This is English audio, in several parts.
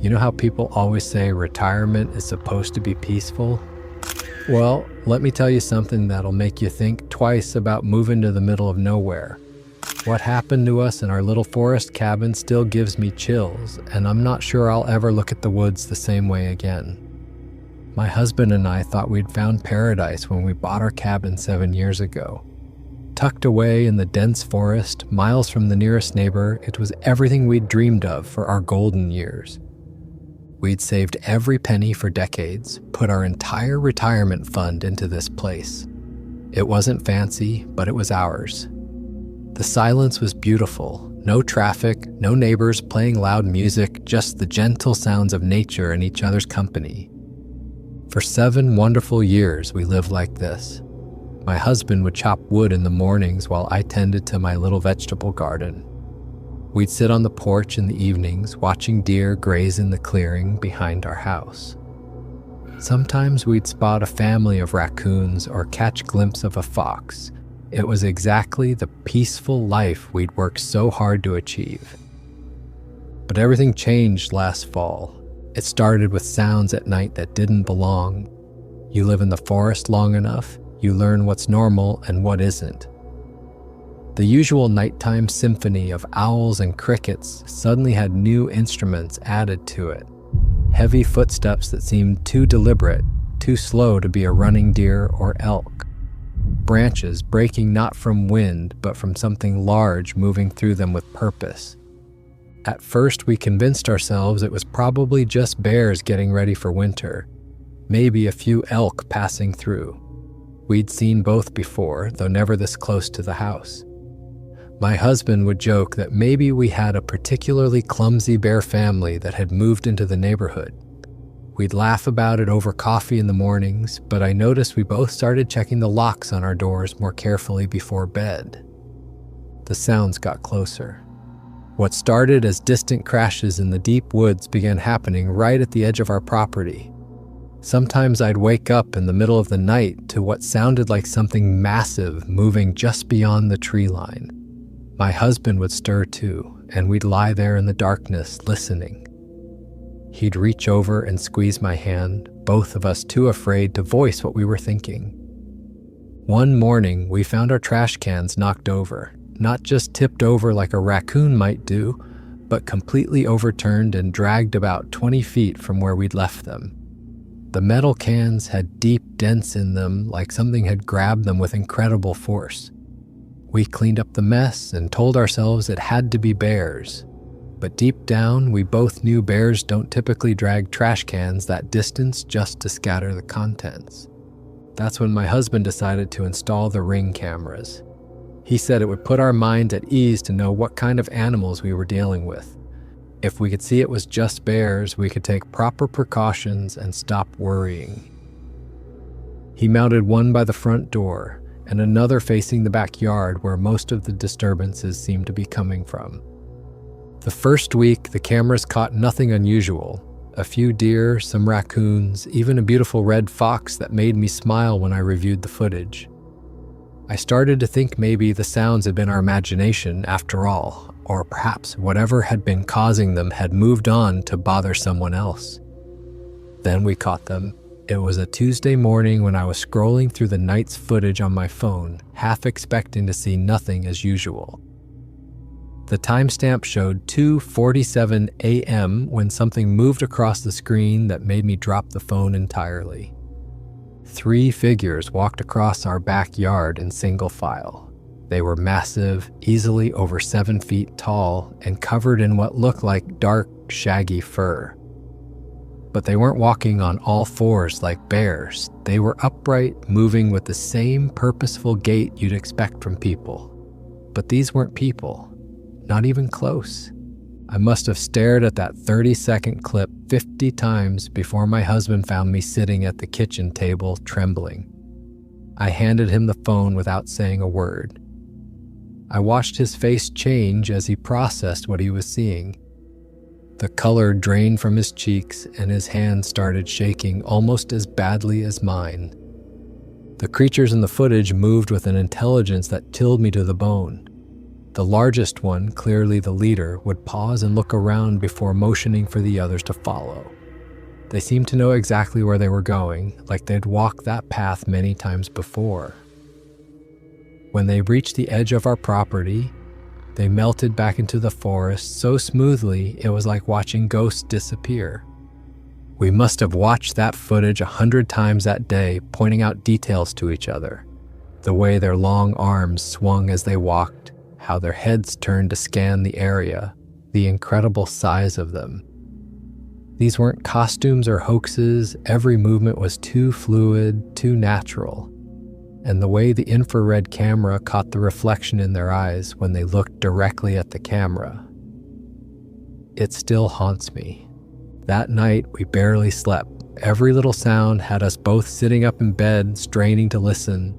You know how people always say retirement is supposed to be peaceful? Well, let me tell you something that'll make you think twice about moving to the middle of nowhere. What happened to us in our little forest cabin still gives me chills, and I'm not sure I'll ever look at the woods the same way again. My husband and I thought we'd found paradise when we bought our cabin 7 years ago. Tucked away in the dense forest, miles from the nearest neighbor, it was everything we'd dreamed of for our golden years. We'd saved every penny for decades, put our entire retirement fund into this place. It wasn't fancy, but it was ours. The silence was beautiful. No traffic, no neighbors playing loud music, just the gentle sounds of nature and each other's company. For 7 wonderful years, we lived like this. My husband would chop wood in the mornings while I tended to my little vegetable garden. We'd sit on the porch in the evenings, watching deer graze in the clearing behind our house. Sometimes we'd spot a family of raccoons or catch a glimpse of a fox. It was exactly the peaceful life we'd worked so hard to achieve. But everything changed last fall. It started with sounds at night that didn't belong. You live in the forest long enough, you learn what's normal and what isn't. The usual nighttime symphony of owls and crickets suddenly had new instruments added to it. Heavy footsteps that seemed too deliberate, too slow to be a running deer or elk. Branches breaking not from wind, but from something large moving through them with purpose. At first, we convinced ourselves it was probably just bears getting ready for winter, maybe a few elk passing through. We'd seen both before, though never this close to the house. My husband would joke that maybe we had a particularly clumsy bear family that had moved into the neighborhood. We'd laugh about it over coffee in the mornings, but I noticed we both started checking the locks on our doors more carefully before bed. The sounds got closer. What started as distant crashes in the deep woods began happening right at the edge of our property. Sometimes I'd wake up in the middle of the night to what sounded like something massive moving just beyond the tree line. My husband would stir too, and we'd lie there in the darkness listening. He'd reach over and squeeze my hand, both of us too afraid to voice what we were thinking. One morning, we found our trash cans knocked over, not just tipped over like a raccoon might do, but completely overturned and dragged about 20 feet from where we'd left them. The metal cans had deep dents in them, like something had grabbed them with incredible force. We cleaned up the mess and told ourselves it had to be bears. But deep down, we both knew bears don't typically drag trash cans that distance just to scatter the contents. That's when my husband decided to install the Ring cameras. He said it would put our minds at ease to know what kind of animals we were dealing with. If we could see it was just bears, we could take proper precautions and stop worrying. He mounted one by the front door and another facing the backyard where most of the disturbances seemed to be coming from. The first week, the cameras caught nothing unusual. A few deer, some raccoons, even a beautiful red fox that made me smile when I reviewed the footage. I started to think maybe the sounds had been our imagination after all, or perhaps whatever had been causing them had moved on to bother someone else. Then we caught them. It was a Tuesday morning when I was scrolling through the night's footage on my phone, half expecting to see nothing as usual. The timestamp showed 2:47 a.m. when something moved across the screen that made me drop the phone entirely. 3 figures walked across our backyard in single file. They were massive, easily over 7 feet tall, and covered in what looked like dark, shaggy fur. But they weren't walking on all fours like bears. They were upright, moving with the same purposeful gait you'd expect from people. But these weren't people. Not even close. I must have stared at that 30-second clip 50 times before my husband found me sitting at the kitchen table, trembling. I handed him the phone without saying a word. I watched his face change as he processed what he was seeing. The color drained from his cheeks and his hand started shaking almost as badly as mine. The creatures in the footage moved with an intelligence that chilled me to the bone. The largest one, clearly the leader, would pause and look around before motioning for the others to follow. They seemed to know exactly where they were going, like they'd walked that path many times before. When they reached the edge of our property, they melted back into the forest so smoothly it was like watching ghosts disappear. We must have watched that footage 100 times that day, pointing out details to each other. The way their long arms swung as they walked, how their heads turned to scan the area, the incredible size of them. These weren't costumes or hoaxes, every movement was too fluid, too natural. And the way the infrared camera caught the reflection in their eyes when they looked directly at the camera. It still haunts me. That night, we barely slept. Every little sound had us both sitting up in bed, straining to listen.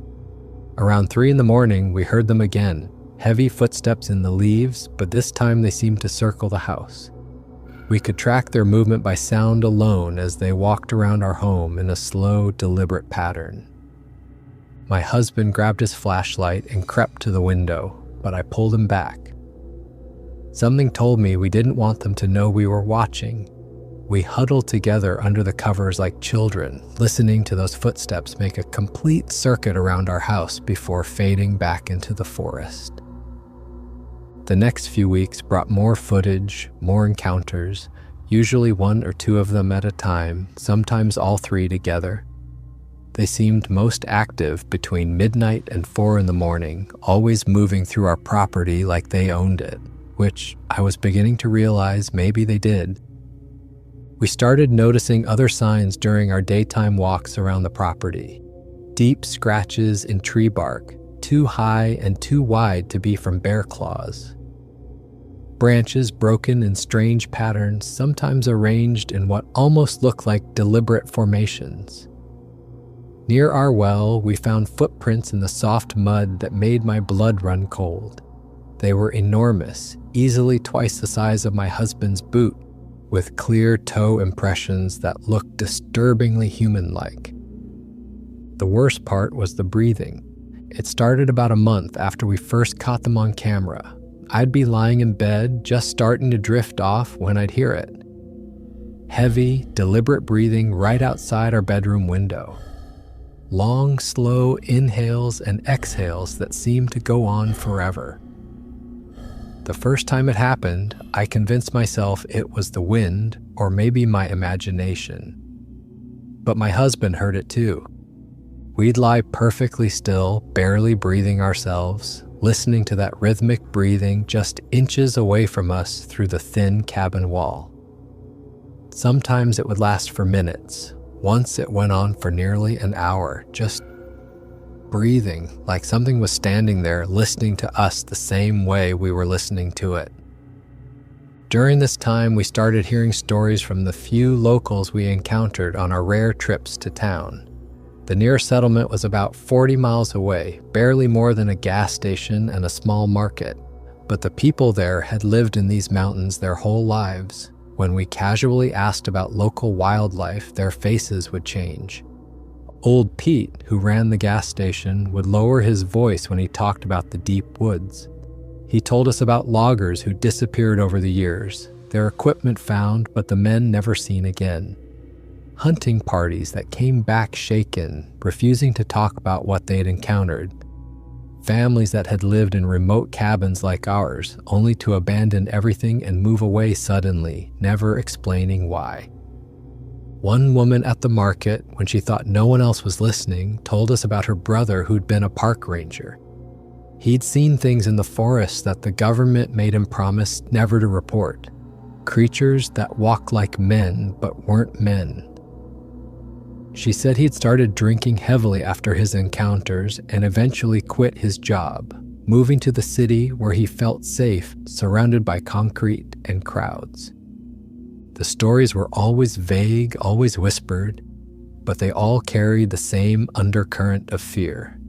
Around 3 a.m, we heard them again, heavy footsteps in the leaves, but this time they seemed to circle the house. We could track their movement by sound alone as they walked around our home in a slow, deliberate pattern. My husband grabbed his flashlight and crept to the window, but I pulled him back. Something told me we didn't want them to know we were watching. We huddled together under the covers like children, listening to those footsteps make a complete circuit around our house before fading back into the forest. The next few weeks brought more footage, more encounters, usually 1 or 2 of them at a time, sometimes all 3 together. They seemed most active between midnight and 4 a.m, always moving through our property like they owned it, which I was beginning to realize maybe they did. We started noticing other signs during our daytime walks around the property. Deep scratches in tree bark, too high and too wide to be from bear claws. Branches broken in strange patterns, sometimes arranged in what almost looked like deliberate formations. Near our well, we found footprints in the soft mud that made my blood run cold. They were enormous, easily twice the size of my husband's boot, with clear toe impressions that looked disturbingly human-like. The worst part was the breathing. It started about a month after we first caught them on camera. I'd be lying in bed, just starting to drift off when I'd hear it. Heavy, deliberate breathing right outside our bedroom window. Long, slow inhales and exhales that seemed to go on forever. The first time it happened, I convinced myself it was the wind or maybe my imagination. But my husband heard it too. We'd lie perfectly still, barely breathing ourselves, listening to that rhythmic breathing just inches away from us through the thin cabin wall. Sometimes it would last for minutes. Once it went on for nearly an hour, just breathing like something was standing there listening to us the same way we were listening to it. During this time, we started hearing stories from the few locals we encountered on our rare trips to town. The nearest settlement was about 40 miles away, barely more than a gas station and a small market, but the people there had lived in these mountains their whole lives. When we casually asked about local wildlife, their faces would change. Old Pete, who ran the gas station, would lower his voice when he talked about the deep woods. He told us about loggers who disappeared over the years, their equipment found but the men never seen again. Hunting parties that came back shaken, refusing to talk about what they had encountered. Families that had lived in remote cabins like ours, only to abandon everything and move away suddenly, never explaining why. One woman at the market, when she thought no one else was listening, told us about her brother who'd been a park ranger. He'd seen things in the forest that the government made him promise never to report. Creatures that walked like men but weren't men. She said he'd started drinking heavily after his encounters and eventually quit his job, moving to the city where he felt safe, surrounded by concrete and crowds. The stories were always vague, always whispered, but they all carried the same undercurrent of fear.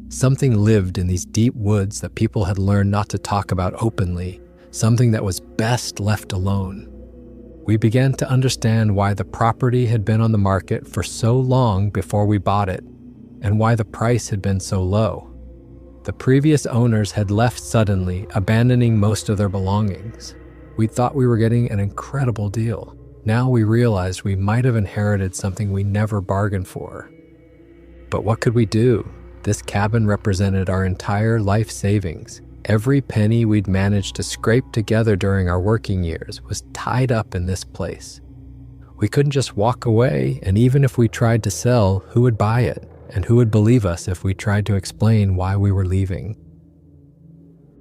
Something lived in these deep woods that people had learned not to talk about openly, something that was best left alone. We began to understand why the property had been on the market for so long before we bought it, and why the price had been so low. The previous owners had left suddenly, abandoning most of their belongings. We thought we were getting an incredible deal. Now we realized we might have inherited something we never bargained for. But what could we do? This cabin represented our entire life savings. Every penny we'd managed to scrape together during our working years was tied up in this place. We couldn't just walk away, and even if we tried to sell, who would buy it? And who would believe us if we tried to explain why we were leaving?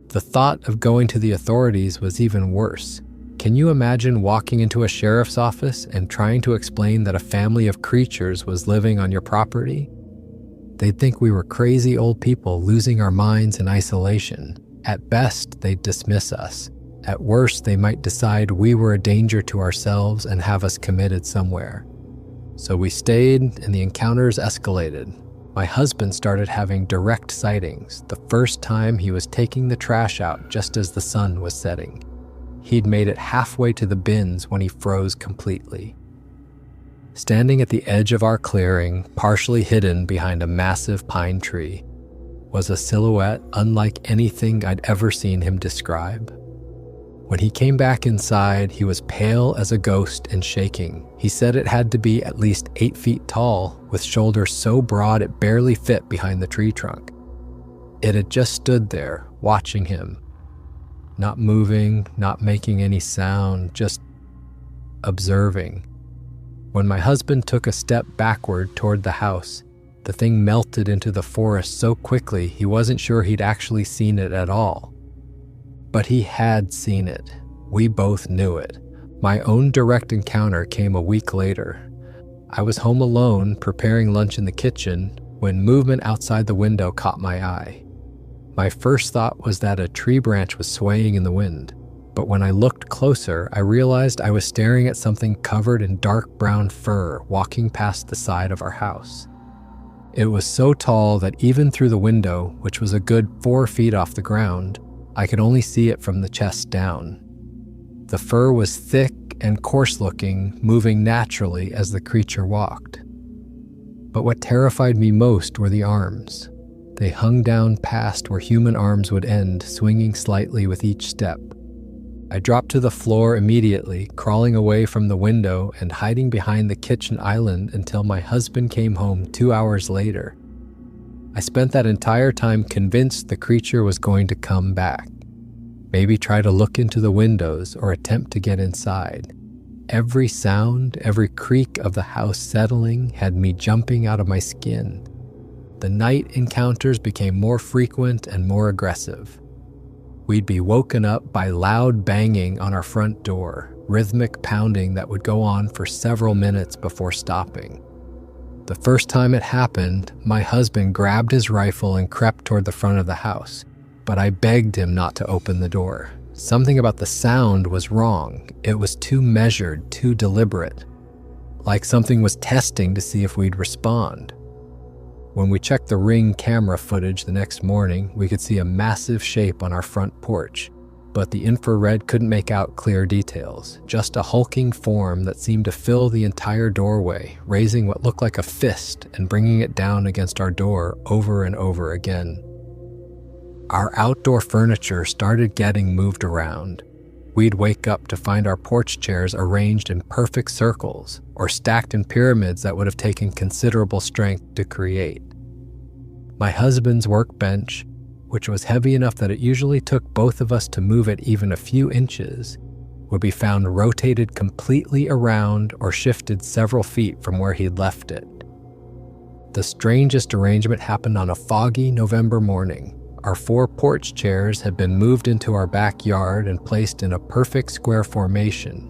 The thought of going to the authorities was even worse. Can you imagine walking into a sheriff's office and trying to explain that a family of creatures was living on your property? They'd think we were crazy old people losing our minds in isolation. At best, they'd dismiss us. At worst, they might decide we were a danger to ourselves and have us committed somewhere. So we stayed, and the encounters escalated. My husband started having direct sightings. The first time he was taking the trash out just as the sun was setting. He'd made it halfway to the bins when he froze completely. Standing at the edge of our clearing, partially hidden behind a massive pine tree, was a silhouette unlike anything I'd ever seen him describe. When he came back inside, he was pale as a ghost and shaking. He said it had to be at least 8 feet tall, with shoulders so broad it barely fit behind the tree trunk. It had just stood there, watching him. Not moving, not making any sound, just observing. When my husband took a step backward toward the house, the thing melted into the forest so quickly he wasn't sure he'd actually seen it at all. But he had seen it. We both knew it. My own direct encounter came a week later. I was home alone, preparing lunch in the kitchen, when movement outside the window caught my eye. My first thought was that a tree branch was swaying in the wind. But when I looked closer, I realized I was staring at something covered in dark brown fur walking past the side of our house. It was so tall that even through the window, which was a good 4 feet off the ground, I could only see it from the chest down. The fur was thick and coarse-looking, moving naturally as the creature walked. But what terrified me most were the arms. They hung down past where human arms would end, swinging slightly with each step. I dropped to the floor immediately, crawling away from the window and hiding behind the kitchen island until my husband came home 2 hours later. I spent that entire time convinced the creature was going to come back. Maybe try to look into the windows or attempt to get inside. Every sound, every creak of the house settling had me jumping out of my skin. The night encounters became more frequent and more aggressive. We'd be woken up by loud banging on our front door, rhythmic pounding that would go on for several minutes before stopping. The first time it happened, my husband grabbed his rifle and crept toward the front of the house, but I begged him not to open the door. Something about the sound was wrong. It was too measured, too deliberate, like something was testing to see if we'd respond. When we checked the Ring camera footage the next morning, we could see a massive shape on our front porch, but the infrared couldn't make out clear details, just a hulking form that seemed to fill the entire doorway, raising what looked like a fist and bringing it down against our door over and over again. Our outdoor furniture started getting moved around. We'd wake up to find our porch chairs arranged in perfect circles or stacked in pyramids that would have taken considerable strength to create. My husband's workbench, which was heavy enough that it usually took both of us to move it even a few inches, would be found rotated completely around or shifted several feet from where he'd left it. The strangest arrangement happened on a foggy November morning. Our 4 porch chairs had been moved into our backyard and placed in a perfect square formation,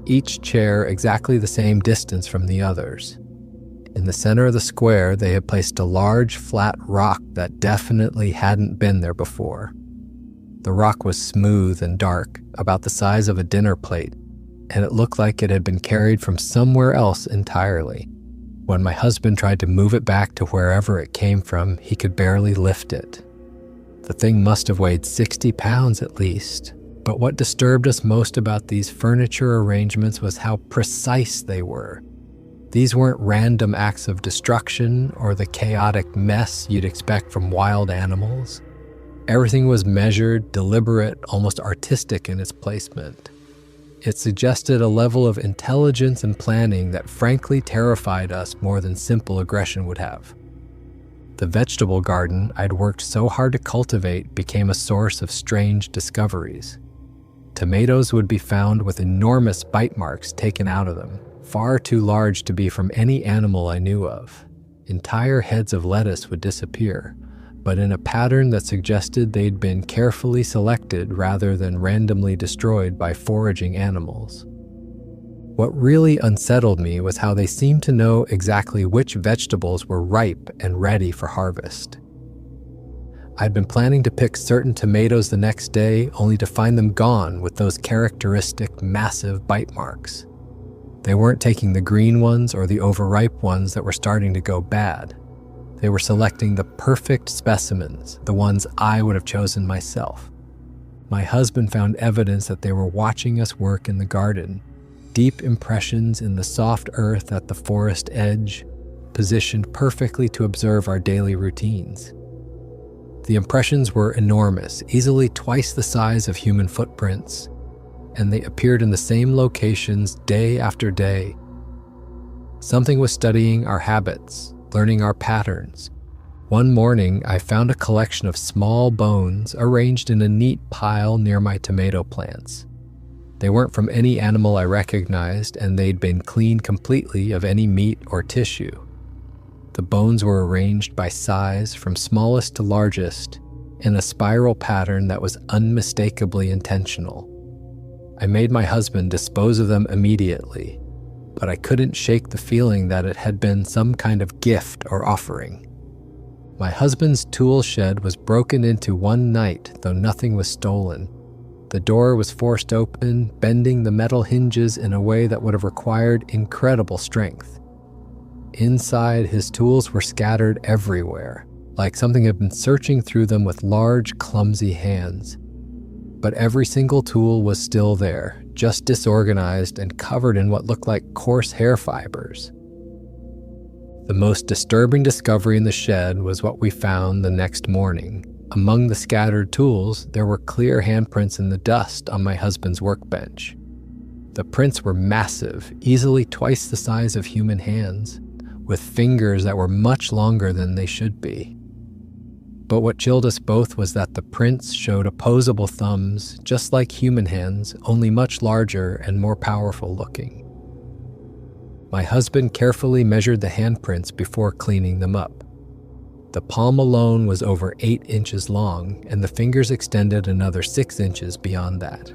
each chair exactly the same distance from the others. In the center of the square, they had placed a large, flat rock that definitely hadn't been there before. The rock was smooth and dark, about the size of a dinner plate, and it looked like it had been carried from somewhere else entirely. When my husband tried to move it back to wherever it came from, he could barely lift it. The thing must have weighed 60 pounds at least. But what disturbed us most about these furniture arrangements was how precise they were. These weren't random acts of destruction or the chaotic mess you'd expect from wild animals. Everything was measured, deliberate, almost artistic in its placement. It suggested a level of intelligence and planning that frankly terrified us more than simple aggression would have. The vegetable garden I'd worked so hard to cultivate became a source of strange discoveries. Tomatoes would be found with enormous bite marks taken out of them, far too large to be from any animal I knew of. Entire heads of lettuce would disappear, but in a pattern that suggested they'd been carefully selected rather than randomly destroyed by foraging animals. What really unsettled me was how they seemed to know exactly which vegetables were ripe and ready for harvest. I'd been planning to pick certain tomatoes the next day, only to find them gone with those characteristic massive bite marks. They weren't taking the green ones or the overripe ones that were starting to go bad. They were selecting the perfect specimens, the ones I would have chosen myself. My husband found evidence that they were watching us work in the garden, deep impressions in the soft earth at the forest edge, positioned perfectly to observe our daily routines. The impressions were enormous, easily twice the size of human footprints, and they appeared in the same locations day after day. Something was studying our habits, learning our patterns. One morning, I found a collection of small bones arranged in a neat pile near my tomato plants. They weren't from any animal I recognized, and they'd been cleaned completely of any meat or tissue. The bones were arranged by size from smallest to largest in a spiral pattern that was unmistakably intentional. I made my husband dispose of them immediately, but I couldn't shake the feeling that it had been some kind of gift or offering. My husband's tool shed was broken into one night, though nothing was stolen. The door was forced open, bending the metal hinges in a way that would have required incredible strength. Inside, his tools were scattered everywhere, like something had been searching through them with large, clumsy hands. But every single tool was still there, just disorganized and covered in what looked like coarse hair fibers. The most disturbing discovery in the shed was what we found the next morning. Among the scattered tools, there were clear handprints in the dust on my husband's workbench. The prints were massive, easily twice the size of human hands, with fingers that were much longer than they should be. But what chilled us both was that the prints showed opposable thumbs, just like human hands, only much larger and more powerful looking. My husband carefully measured the handprints before cleaning them up. The palm alone was over 8 inches long, and the fingers extended another 6 inches beyond that.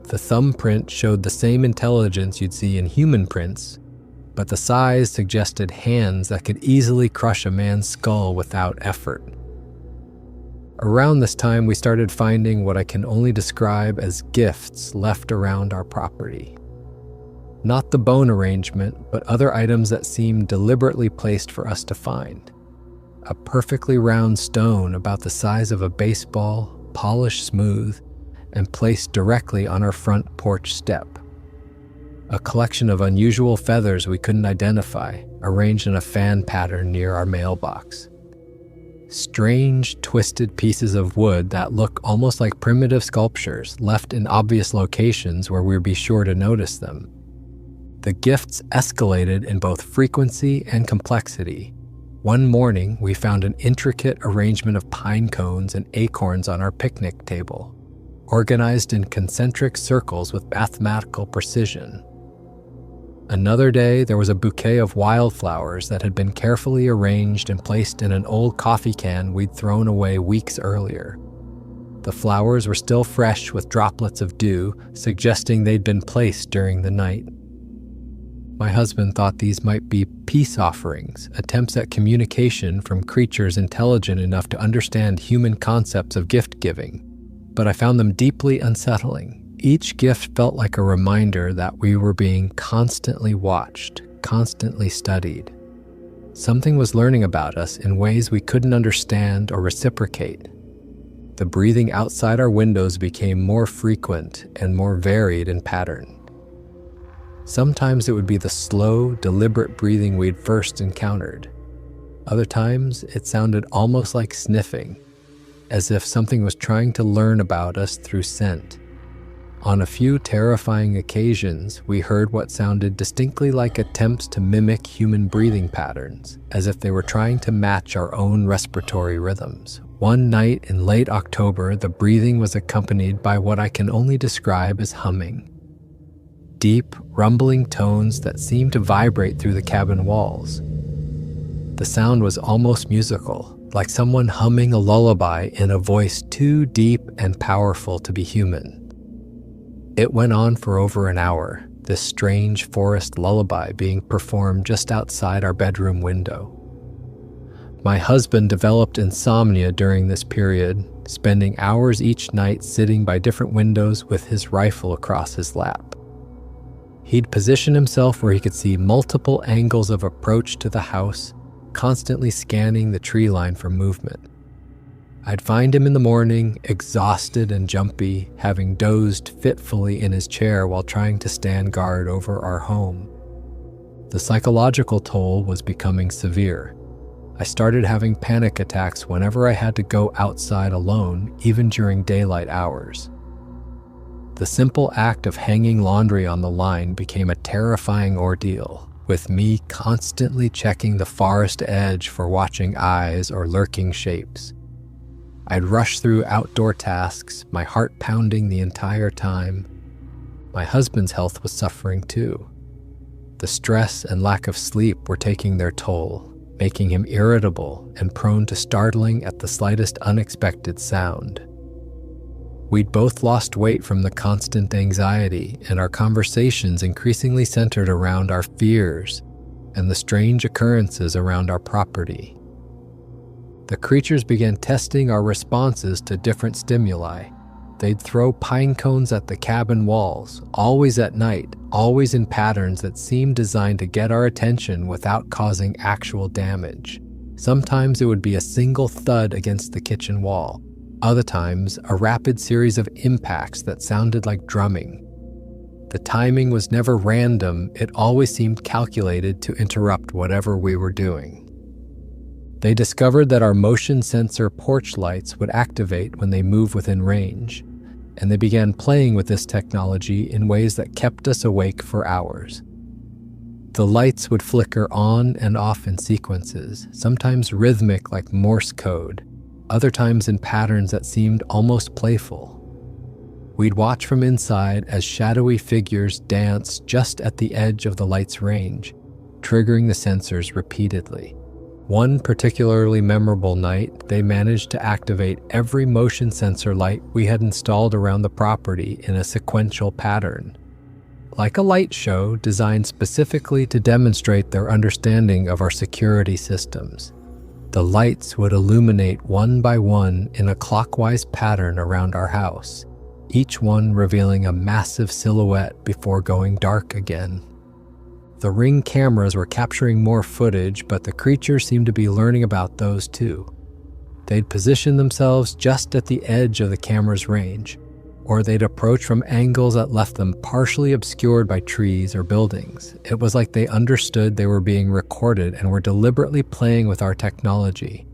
The thumbprint showed the same intelligence you'd see in human prints, but the size suggested hands that could easily crush a man's skull without effort. Around this time, we started finding what I can only describe as gifts left around our property. Not the bone arrangement, but other items that seemed deliberately placed for us to find. A perfectly round stone about the size of a baseball, polished smooth, and placed directly on our front porch step. A collection of unusual feathers we couldn't identify, arranged in a fan pattern near our mailbox. Strange, twisted pieces of wood that look almost like primitive sculptures, left in obvious locations where we'd be sure to notice them. The gifts escalated in both frequency and complexity. One morning, we found an intricate arrangement of pine cones and acorns on our picnic table, organized in concentric circles with mathematical precision. Another day, there was a bouquet of wildflowers that had been carefully arranged and placed in an old coffee can we'd thrown away weeks earlier. The flowers were still fresh with droplets of dew, suggesting they'd been placed during the night. My husband thought these might be peace offerings, attempts at communication from creatures intelligent enough to understand human concepts of gift-giving, but I found them deeply unsettling. Each gift felt like a reminder that we were being constantly watched, constantly studied. Something was learning about us in ways we couldn't understand or reciprocate. The breathing outside our windows became more frequent and more varied in pattern. Sometimes it would be the slow, deliberate breathing we'd first encountered. Other times, it sounded almost like sniffing, as if something was trying to learn about us through scent. On a few terrifying occasions, we heard what sounded distinctly like attempts to mimic human breathing patterns, as if they were trying to match our own respiratory rhythms. One night in late October, the breathing was accompanied by what I can only describe as humming. Deep, rumbling tones that seemed to vibrate through the cabin walls. The sound was almost musical, like someone humming a lullaby in a voice too deep and powerful to be human. It went on for over an hour, this strange forest lullaby being performed just outside our bedroom window. My husband developed insomnia during this period, spending hours each night sitting by different windows with his rifle across his lap. He'd position himself where he could see multiple angles of approach to the house, constantly scanning the tree line for movement. I'd find him in the morning, exhausted and jumpy, having dozed fitfully in his chair while trying to stand guard over our home. The psychological toll was becoming severe. I started having panic attacks whenever I had to go outside alone, even during daylight hours. The simple act of hanging laundry on the line became a terrifying ordeal, with me constantly checking the forest edge for watching eyes or lurking shapes. I'd rush through outdoor tasks, my heart pounding the entire time. My husband's health was suffering too. The stress and lack of sleep were taking their toll, making him irritable and prone to startling at the slightest unexpected sound. We'd both lost weight from the constant anxiety, and our conversations increasingly centered around our fears and the strange occurrences around our property. The creatures began testing our responses to different stimuli. They'd throw pine cones at the cabin walls, always at night, always in patterns that seemed designed to get our attention without causing actual damage. Sometimes it would be a single thud against the kitchen wall. Other times, a rapid series of impacts that sounded like drumming. The timing was never random, it always seemed calculated to interrupt whatever we were doing. They discovered that our motion sensor porch lights would activate when they move within range, and they began playing with this technology in ways that kept us awake for hours. The lights would flicker on and off in sequences, sometimes rhythmic like Morse code, other times in patterns that seemed almost playful. We'd watch from inside as shadowy figures danced just at the edge of the light's range, triggering the sensors repeatedly. One particularly memorable night, they managed to activate every motion sensor light we had installed around the property in a sequential pattern. Like a light show designed specifically to demonstrate their understanding of our security systems. The lights would illuminate one by one in a clockwise pattern around our house, each one revealing a massive silhouette before going dark again. The Ring cameras were capturing more footage, but the creatures seemed to be learning about those too. They'd position themselves just at the edge of the camera's range, or they'd approach from angles that left them partially obscured by trees or buildings. It was like they understood they were being recorded and were deliberately playing with our technology.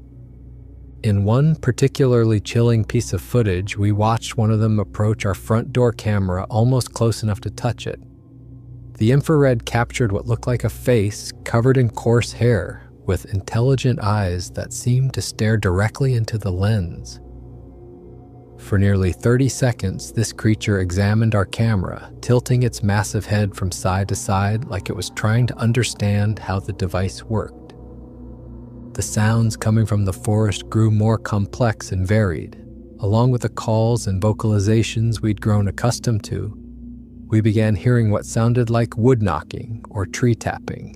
In one particularly chilling piece of footage, we watched one of them approach our front door camera almost close enough to touch it. The infrared captured what looked like a face covered in coarse hair, with intelligent eyes that seemed to stare directly into the lens. For nearly 30 seconds, this creature examined our camera, tilting its massive head from side to side like it was trying to understand how the device worked. The sounds coming from the forest grew more complex and varied. Along with the calls and vocalizations we'd grown accustomed to, we began hearing what sounded like wood knocking or tree tapping,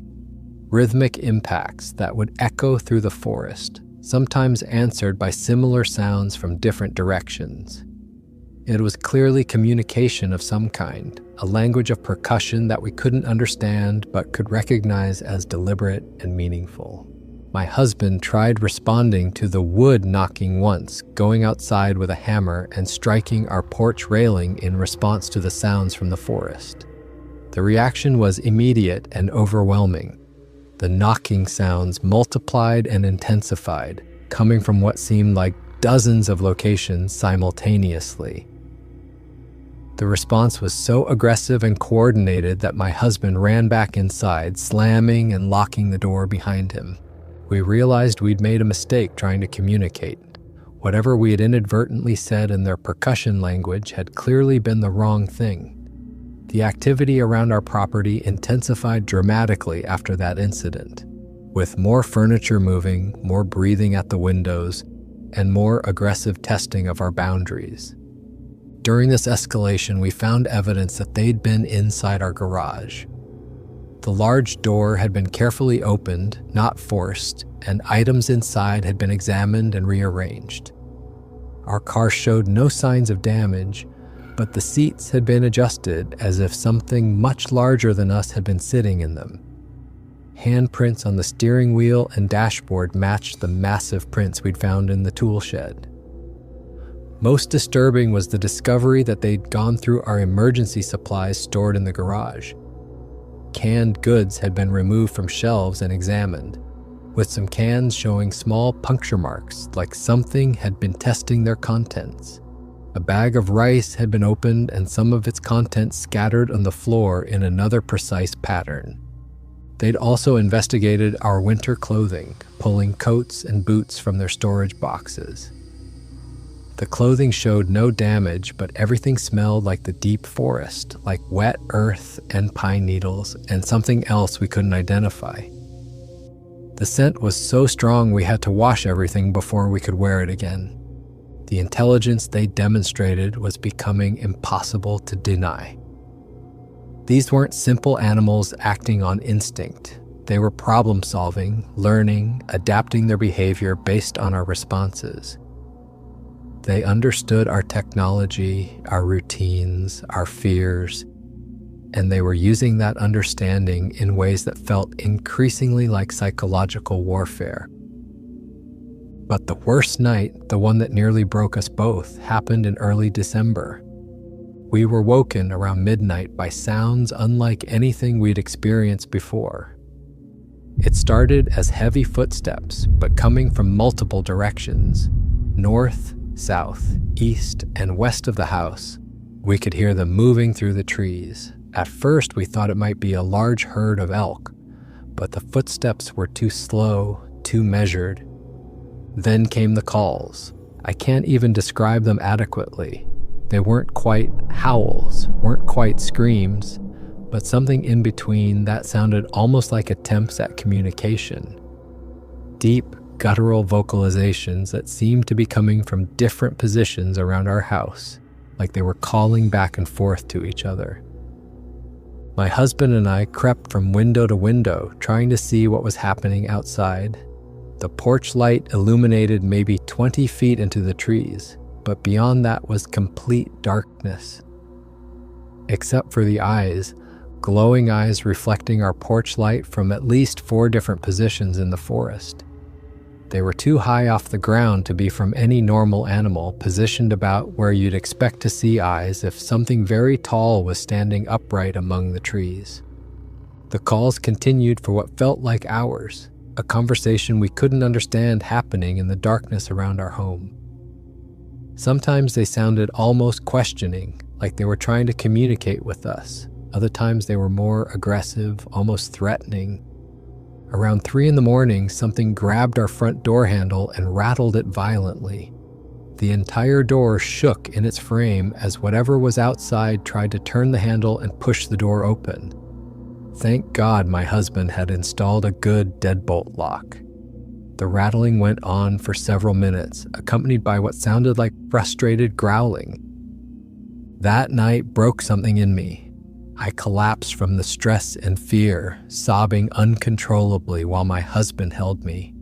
rhythmic impacts that would echo through the forest, sometimes answered by similar sounds from different directions. It was clearly communication of some kind, a language of percussion that we couldn't understand but could recognize as deliberate and meaningful. My husband tried responding to the wood knocking once, going outside with a hammer and striking our porch railing in response to the sounds from the forest. The reaction was immediate and overwhelming. The knocking sounds multiplied and intensified, coming from what seemed like dozens of locations simultaneously. The response was so aggressive and coordinated that my husband ran back inside, slamming and locking the door behind him. We realized we'd made a mistake trying to communicate. Whatever we had inadvertently said in their percussion language had clearly been the wrong thing. The activity around our property intensified dramatically after that incident, with more furniture moving, more breathing at the windows, and more aggressive testing of our boundaries. During this escalation, we found evidence that they'd been inside our garage. The large door had been carefully opened, not forced, and items inside had been examined and rearranged. Our car showed no signs of damage, but the seats had been adjusted as if something much larger than us had been sitting in them. Handprints on the steering wheel and dashboard matched the massive prints we'd found in the tool shed. Most disturbing was the discovery that they'd gone through our emergency supplies stored in the garage. Canned goods had been removed from shelves and examined, with some cans showing small puncture marks like something had been testing their contents. A bag of rice had been opened and some of its contents scattered on the floor in another precise pattern. They'd also investigated our winter clothing, pulling coats and boots from their storage boxes. The clothing showed no damage, but everything smelled like the deep forest, like wet earth and pine needles, and something else we couldn't identify. The scent was so strong we had to wash everything before we could wear it again. The intelligence they demonstrated was becoming impossible to deny. These weren't simple animals acting on instinct. They were problem-solving, learning, adapting their behavior based on our responses. They understood our technology, our routines, our fears, and they were using that understanding in ways that felt increasingly like psychological warfare. But the worst night, the one that nearly broke us both, happened in early December. We were woken around midnight by sounds unlike anything we'd experienced before. It started as heavy footsteps, but coming from multiple directions, north, south, east, and west of the house. We could hear them moving through the trees. At first, we thought it might be a large herd of elk, but the footsteps were too slow, too measured. Then came the calls. I can't even describe them adequately. They weren't quite howls, weren't quite screams, but something in between that sounded almost like attempts at communication. Deep, guttural vocalizations that seemed to be coming from different positions around our house, like they were calling back and forth to each other. My husband and I crept from window to window, trying to see what was happening outside. The porch light illuminated maybe 20 feet into the trees, but beyond that was complete darkness. Except for the eyes, glowing eyes reflecting our porch light from at least 4 different positions in the forest. They were too high off the ground to be from any normal animal, positioned about where you'd expect to see eyes if something very tall was standing upright among the trees. The calls continued for what felt like hours, a conversation we couldn't understand happening in the darkness around our home. Sometimes they sounded almost questioning, like they were trying to communicate with us. Other times they were more aggressive, almost threatening. Around 3 a.m, something grabbed our front door handle and rattled it violently. The entire door shook in its frame as whatever was outside tried to turn the handle and push the door open. Thank God my husband had installed a good deadbolt lock. The rattling went on for several minutes, accompanied by what sounded like frustrated growling. That night broke something in me. I collapsed from the stress and fear, sobbing uncontrollably while my husband held me.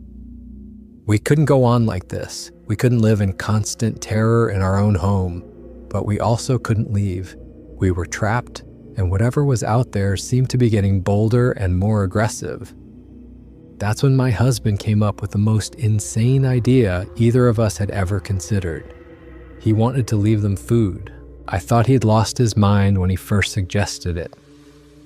We couldn't go on like this. We couldn't live in constant terror in our own home, but we also couldn't leave. We were trapped, and whatever was out there seemed to be getting bolder and more aggressive. That's when my husband came up with the most insane idea either of us had ever considered. He wanted to leave them food. I thought he'd lost his mind when he first suggested it.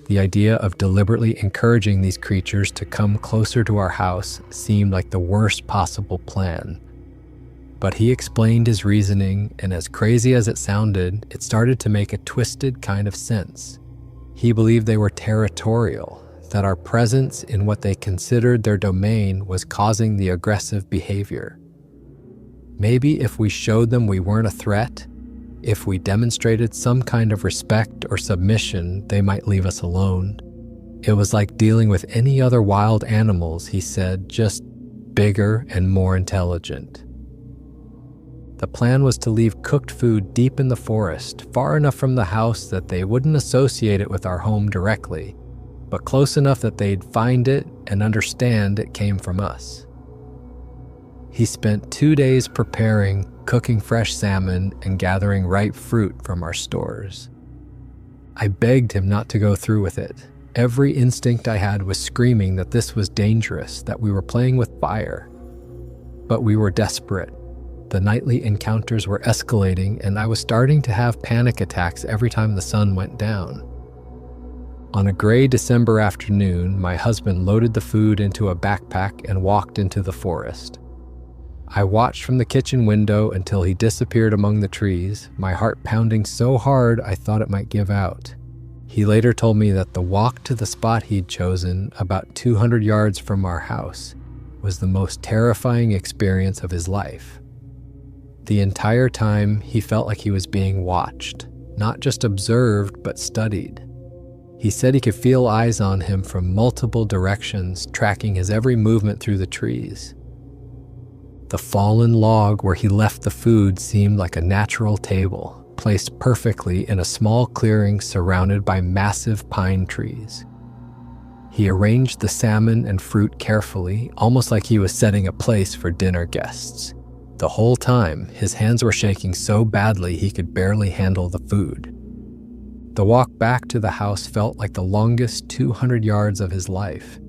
The idea of deliberately encouraging these creatures to come closer to our house seemed like the worst possible plan. But he explained his reasoning, and as crazy as it sounded, it started to make a twisted kind of sense. He believed they were territorial, that our presence in what they considered their domain was causing the aggressive behavior. Maybe if we showed them we weren't a threat, if we demonstrated some kind of respect or submission, they might leave us alone. It was like dealing with any other wild animals, he said, just bigger and more intelligent. The plan was to leave cooked food deep in the forest, far enough from the house that they wouldn't associate it with our home directly, but close enough that they'd find it and understand it came from us. He spent 2 days preparing, cooking fresh salmon, and gathering ripe fruit from our stores. I begged him not to go through with it. Every instinct I had was screaming that this was dangerous, that we were playing with fire. But we were desperate. The nightly encounters were escalating, and I was starting to have panic attacks every time the sun went down. On a gray December afternoon, my husband loaded the food into a backpack and walked into the forest. I watched from the kitchen window until he disappeared among the trees, my heart pounding so hard I thought it might give out. He later told me that the walk to the spot he'd chosen, about 200 yards from our house, was the most terrifying experience of his life. The entire time, he felt like he was being watched, not just observed, but studied. He said he could feel eyes on him from multiple directions, tracking his every movement through the trees. The fallen log where he left the food seemed like a natural table, placed perfectly in a small clearing surrounded by massive pine trees. He arranged the salmon and fruit carefully, almost like he was setting a place for dinner guests. The whole time, his hands were shaking so badly he could barely handle the food. The walk back to the house felt like the longest 200 yards of his life.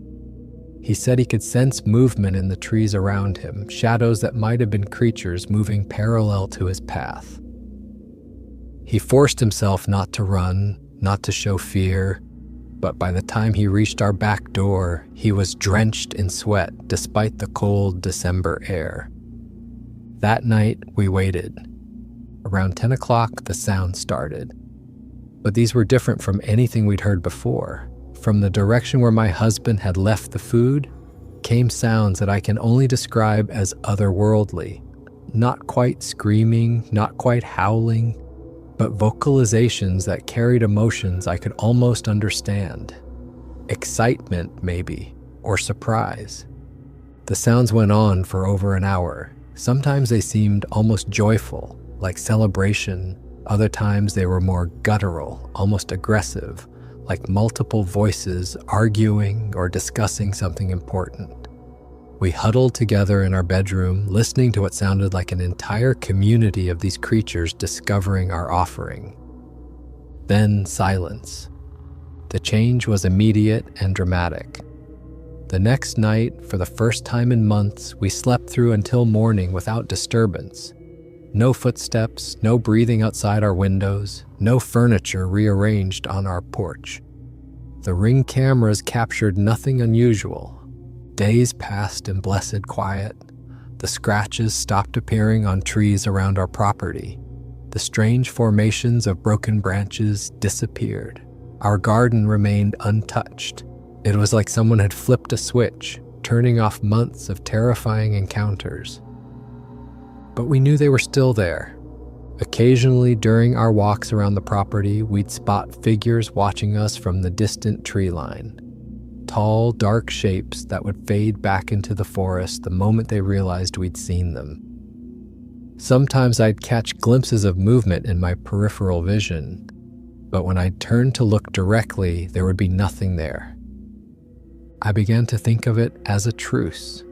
He said he could sense movement in the trees around him, shadows that might have been creatures moving parallel to his path. He forced himself not to run, not to show fear, but by the time he reached our back door, he was drenched in sweat despite the cold December air. That night, we waited. Around 10 o'clock, the sound started. But these were different from anything we'd heard before. From the direction where my husband had left the food, came sounds that I can only describe as otherworldly. Not quite screaming, not quite howling, but vocalizations that carried emotions I could almost understand. Excitement, maybe, or surprise. The sounds went on for over an hour. Sometimes they seemed almost joyful, like celebration. Other times they were more guttural, almost aggressive, like multiple voices arguing or discussing something important. We huddled together in our bedroom, listening to what sounded like an entire community of these creatures discovering our offering. Then silence. The change was immediate and dramatic. The next night, for the first time in months, we slept through until morning without disturbance. No footsteps, no breathing outside our windows, no furniture rearranged on our porch. The Ring cameras captured nothing unusual. Days passed in blessed quiet. The scratches stopped appearing on trees around our property. The strange formations of broken branches disappeared. Our garden remained untouched. It was like someone had flipped a switch, turning off months of terrifying encounters. But we knew they were still there. Occasionally, during our walks around the property, we'd spot figures watching us from the distant tree line. Tall, dark shapes that would fade back into the forest the moment they realized we'd seen them. Sometimes I'd catch glimpses of movement in my peripheral vision, but when I'd turn to look directly, there would be nothing there. I began to think of it as a truce.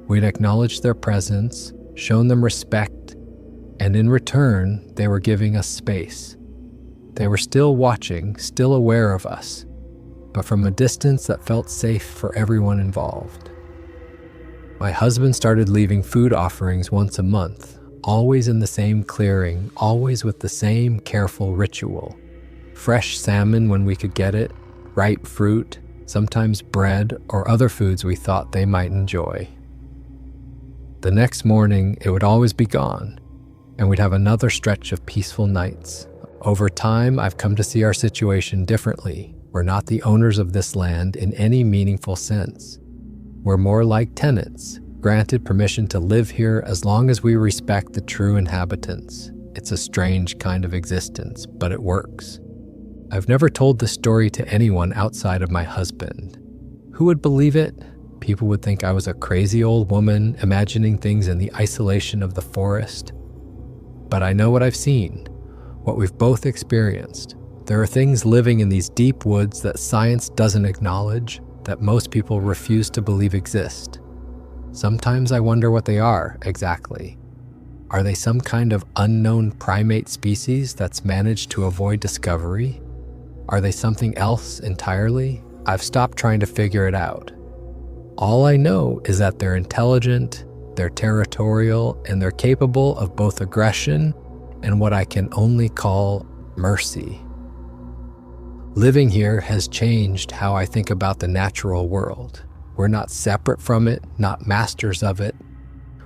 We'd acknowledged their presence, shown them respect, and in return, they were giving us space. They were still watching, still aware of us, but from a distance that felt safe for everyone involved. My husband started leaving food offerings once a month, always in the same clearing, always with the same careful ritual. Fresh salmon when we could get it, ripe fruit, sometimes bread or other foods we thought they might enjoy. The next morning, it would always be gone, and we'd have another stretch of peaceful nights. Over time, I've come to see our situation differently. We're not the owners of this land in any meaningful sense. We're more like tenants, granted permission to live here as long as we respect the true inhabitants. It's a strange kind of existence, but it works. I've never told this story to anyone outside of my husband. Who would believe it? People would think I was a crazy old woman imagining things in the isolation of the forest. But I know what I've seen, what we've both experienced. There are things living in these deep woods that science doesn't acknowledge, that most people refuse to believe exist. Sometimes I wonder what they are exactly. Are they some kind of unknown primate species that's managed to avoid discovery? Are they something else entirely? I've stopped trying to figure it out. All I know is that they're intelligent, they're territorial, and they're capable of both aggression and what I can only call mercy. Living here has changed how I think about the natural world. We're not separate from it, not masters of it.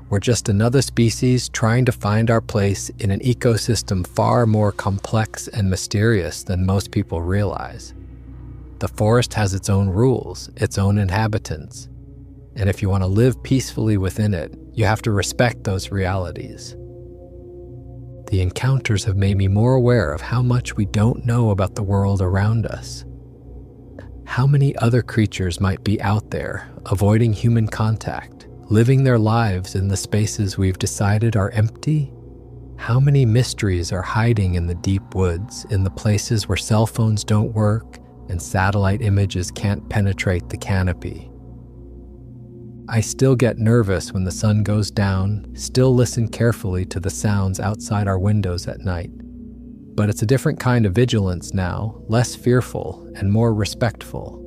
We're just another species trying to find our place in an ecosystem far more complex and mysterious than most people realize. The forest has its own rules, its own inhabitants. And if you want to live peacefully within it, you have to respect those realities. The encounters have made me more aware of how much we don't know about the world around us. How many other creatures might be out there, avoiding human contact, living their lives in the spaces we've decided are empty? How many mysteries are hiding in the deep woods, in the places where cell phones don't work and satellite images can't penetrate the canopy? I still get nervous when the sun goes down, still listen carefully to the sounds outside our windows at night. But it's a different kind of vigilance now, less fearful and more respectful.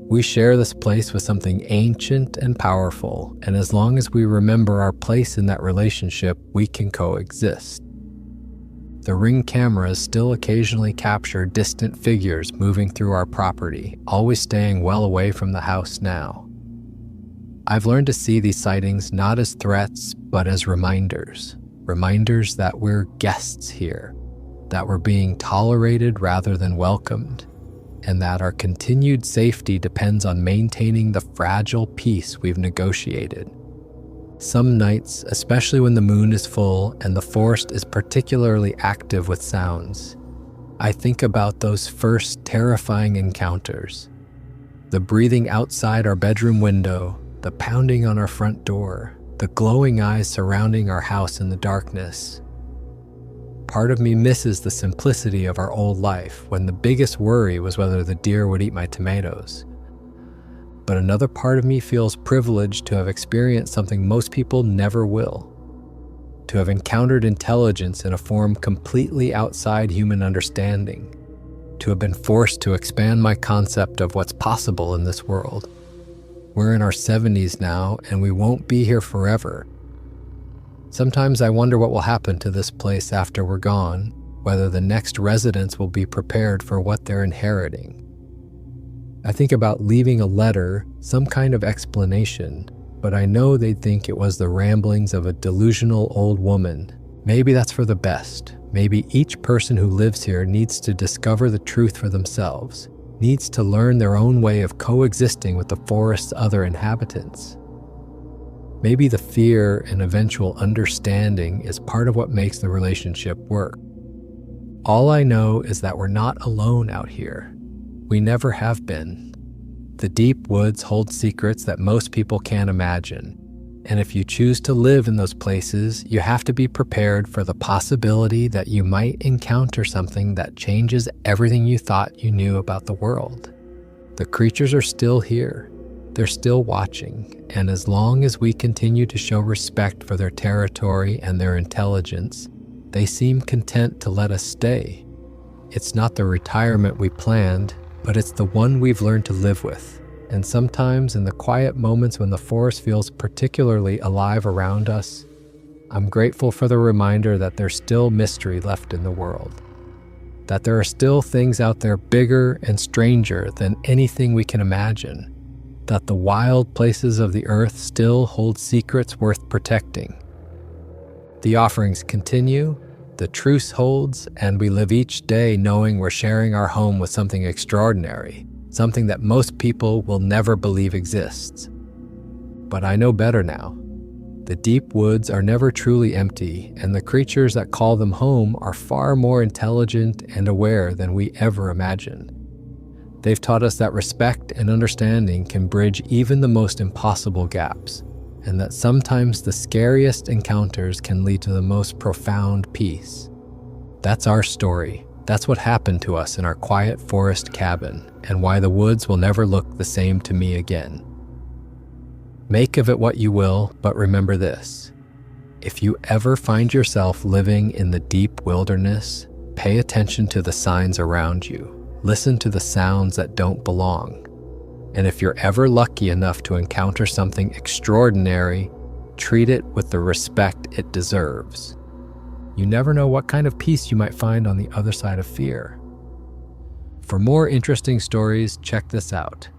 We share this place with something ancient and powerful, and as long as we remember our place in that relationship, we can coexist. The Ring cameras still occasionally capture distant figures moving through our property, always staying well away from the house now. I've learned to see these sightings not as threats, but as reminders. Reminders that we're guests here, that we're being tolerated rather than welcomed, and that our continued safety depends on maintaining the fragile peace we've negotiated. Some nights, especially when the moon is full and the forest is particularly active with sounds, I think about those first terrifying encounters. The breathing outside our bedroom window, the pounding on our front door, the glowing eyes surrounding our house in the darkness. Part of me misses the simplicity of our old life when the biggest worry was whether the deer would eat my tomatoes. But another part of me feels privileged to have experienced something most people never will. To have encountered intelligence in a form completely outside human understanding. To have been forced to expand my concept of what's possible in this world. We're in our 70s now, and we won't be here forever. Sometimes I wonder what will happen to this place after we're gone, whether the next residents will be prepared for what they're inheriting. I think about leaving a letter, some kind of explanation, but I know they'd think it was the ramblings of a delusional old woman. Maybe that's for the best. Maybe each person who lives here needs to discover the truth for themselves, needs to learn their own way of coexisting with the forest's other inhabitants. Maybe the fear and eventual understanding is part of what makes the relationship work. All I know is that we're not alone out here. We never have been. The deep woods hold secrets that most people can't imagine. And if you choose to live in those places, you have to be prepared for the possibility that you might encounter something that changes everything you thought you knew about the world. The creatures are still here. They're still watching. And as long as we continue to show respect for their territory and their intelligence, they seem content to let us stay. It's not the retirement we planned, but it's the one we've learned to live with. And sometimes in the quiet moments when the forest feels particularly alive around us, I'm grateful for the reminder that there's still mystery left in the world. That there are still things out there bigger and stranger than anything we can imagine. that the wild places of the earth still hold secrets worth protecting. The offerings continue, the truce holds, and we live each day knowing we're sharing our home with something extraordinary, something that most people will never believe exists. But I know better now. The deep woods are never truly empty, and the creatures that call them home are far more intelligent and aware than we ever imagined. They've taught us that respect and understanding can bridge even the most impossible gaps, and that sometimes the scariest encounters can lead to the most profound peace. That's our story. That's what happened to us in our quiet forest cabin, and why the woods will never look the same to me again. Make of it what you will, but remember this. If you ever find yourself living in the deep wilderness, pay attention to the signs around you. Listen to the sounds that don't belong. And if you're ever lucky enough to encounter something extraordinary, treat it with the respect it deserves. You never know what kind of peace you might find on the other side of fear. For more interesting stories, check this out.